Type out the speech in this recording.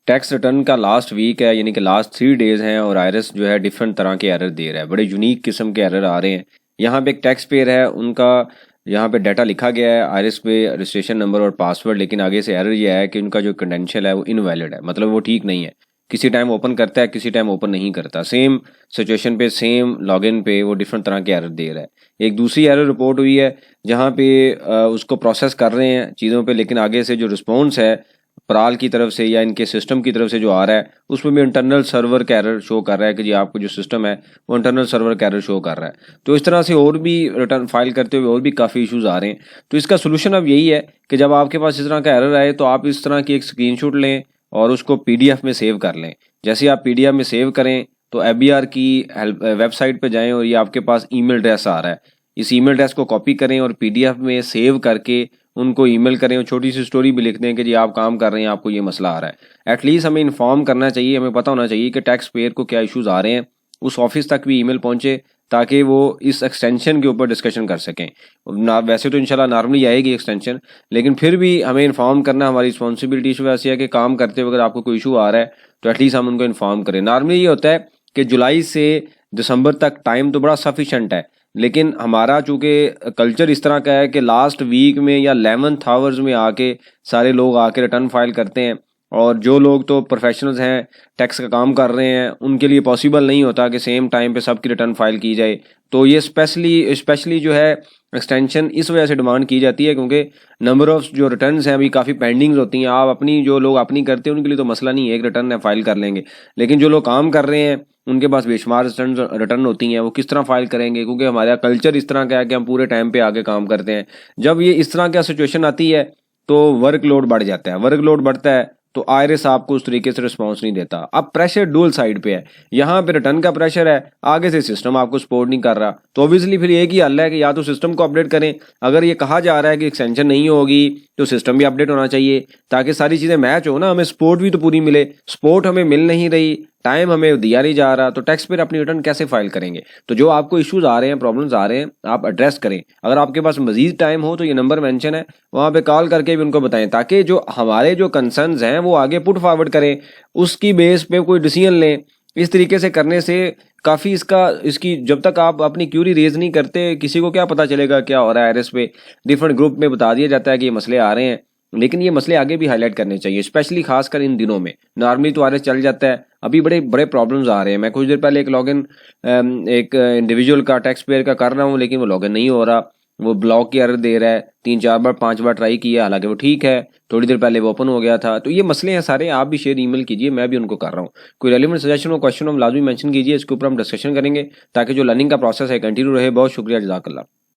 Tax return का last week है, यानी कि लास्ट 3 डेज़ हैं और आईआरएस जो है डिफरेंट तरह के एरर दे रहा है, बड़े यूनिक किस्म के एरर आ रहे हैं। यहाँ पे एक टैक्स पेयर है, उनका यहाँ पे डाटा लिखा गया है आईआरएस पे रजिस्ट्रेशन नंबर और पासवर्ड, लेकिन आगे से एरर ये है कि उनका जो क्रेडेंशियल है वो इनवैलिड है, मतलब वो ठीक नहीं है। किसी टाइम ओपन करता है, किसी टाइम ओपन नहीं करता। सेम सिचुएशन पे, सेम लॉगिन पे वो डिफरेंट तरह के एरर दे रहा है। एक दूसरी एरर रिपोर्ट हुई है जहाँ पे उसको प्रोसेस कर रहे हैं चीज़ों पे, लेकिन आगे से जो रिस्पॉन्स है पराल की तरफ से या इनके सिस्टम की तरफ से जो आ रहा है उसमें भी इंटरनल सर्वर का एरर शो कर रहा है कि जी आपको जो सिस्टम है वो इंटरनल सर्वर का एरर शो कर रहा है। तो इस तरह से और भी रिटर्न फाइल करते हुए और भी काफ़ी इश्यूज आ रहे हैं। तो इसका सोल्यूशन अब यही है कि जब आपके पास इस तरह का एरर आए तो आप इस तरह की एक स्क्रीनशॉट लें और उसको पीडीएफ में सेव कर लें। जैसे आप पीडीएफ में सेव करें तो एफबीआर की वेबसाइट पर जाएँ और ये आपके पास ईमेल एड्रेस आ रहा है, इस ईमेल एड्रेस को कॉपी करें और पीडीएफ में सेव करके उनको ईमेल करें और छोटी सी स्टोरी भी लिख दें कि जी आप काम कर रहे हैं, आपको ये मसला आ रहा है। एटलीस्ट हमें इन्फॉर्म करना चाहिए, हमें पता होना चाहिए कि टैक्स पेयर को क्या इश्यूज आ रहे हैं, उस ऑफिस तक भी ईमेल पहुंचे ताकि वो इस एक्सटेंशन के ऊपर डिस्कशन कर सकें। ना वैसे तो इंशाल्लाह नॉर्मली आएगी एक्सटेंशन, लेकिन फिर भी हमें इन्फॉर्म करना हमारी रिस्पॉन्सिबिलिटी। इस वजह से है कि काम करते हुए अगर आपको कोई इशू आ रहा है तो एटलीस्ट हम उनको इन्फॉर्म करें। नॉर्मली ये होता है कि जुलाई से दिसंबर तक टाइम तो बड़ा सफिशेंट है, लेकिन हमारा चूँकि कल्चर इस तरह का है कि लास्ट वीक में या 11th आवर्स में आके सारे लोग आके रिटर्न फाइल करते हैं, और जो लोग तो प्रोफेशनल्स हैं, टैक्स का काम कर रहे हैं, उनके लिए पॉसिबल नहीं होता कि सेम टाइम पे सबकी रिटर्न फाइल की जाए। तो ये स्पेशली जो है एक्सटेंशन इस वजह से डिमांड की जाती है क्योंकि नंबर ऑफ जो रिटर्न्स हैं अभी काफ़ी पेंडिंग्स होती हैं। आप अपनी जो लोग अपनी करते हैं उनके लिए तो मसला नहीं है, एक रिटर्न है फाइल कर लेंगे, लेकिन जो लोग काम कर रहे हैं उनके पास बेशुमार रिटर्न होती हैं, वो किस तरह फाइल करेंगे? क्योंकि हमारा कल्चर इस तरह का है कि हम पूरे टाइम पे आके काम करते हैं। जब ये इस तरह का सिचुएशन आती है तो वर्कलोड बढ़ जाता है, वर्कलोड बढ़ता है तो आईआरएस आपको उस तरीके से रिस्पॉन्स नहीं देता। अब प्रेशर डुअल साइड पे है, यहाँ पे रिटर्न का प्रेशर है, आगे से सिस्टम आपको सपोर्ट नहीं कर रहा, तो ऑब्वियसली फिर एक ही हल है कि या तो सिस्टम को अपडेट करें। अगर ये कहा जा रहा है कि एक्सटेंशन नहीं होगी तो सिस्टम भी अपडेट होना चाहिए ताकि सारी चीज़ें मैच हो ना, हमें सपोर्ट भी तो पूरी मिले। सपोर्ट हमें मिल नहीं रही, टाइम हमें दिया नहीं जा रहा, तो टैक्स पेयर अपनी रिटर्न कैसे फाइल करेंगे? तो जो आपको इश्यूज आ रहे हैं, प्रॉब्लम्स आ रहे हैं, आप एड्रेस करें। अगर आपके पास मजीद टाइम हो तो ये नंबर मेंशन है, वहाँ पे कॉल करके भी उनको बताएं ताकि जो हमारे जो कंसर्न्स हैं वो आगे पुट फॉरवर्ड करें, उसकी बेस पे कोई डिसीजन लें। इस तरीके से करने से काफ़ी इसकी जब तक आप अपनी क्यूरी रेज नहीं करते, किसी को क्या पता चलेगा क्या हो रहा है। आईआरएस पे डिफरेंट ग्रुप में बता दिया जाता है कि ये मसले आ रहे हैं, लेकिन ये मसले आगे भी हाईलाइट करने चाहिए, स्पेशली खासकर इन दिनों में। नॉर्मली तो आईआरएस चल जाता है, अभी बड़े बड़े प्रॉब्लम्स आ रहे हैं। मैं कुछ देर पहले एक लॉगिन एक इंडिविजुअल का टैक्स पेयर का कर रहा हूँ, लेकिन वो लॉगिन नहीं हो रहा, वो ब्लॉक की एरर दे रहा है। 3-4 बार 5 बार ट्राई किया, हालांकि वो ठीक है, थोड़ी देर पहले वो ओपन हो गया था। तो ये मसले हैं सारे, आप भी शेयर ईमेल कीजिए, मैं भी उनको कर रहा हूँ। कोई रेलिवेंट सजेशन और क्वेश्चन हम लाजमी मेंशन कीजिए, इसके ऊपर हम डिस्कशन करेंगे ताकि जो लर्निंग का प्रोसेस है कंटिन्यू रहे। बहुत शुक्रिया, जज़ाकल्लाह।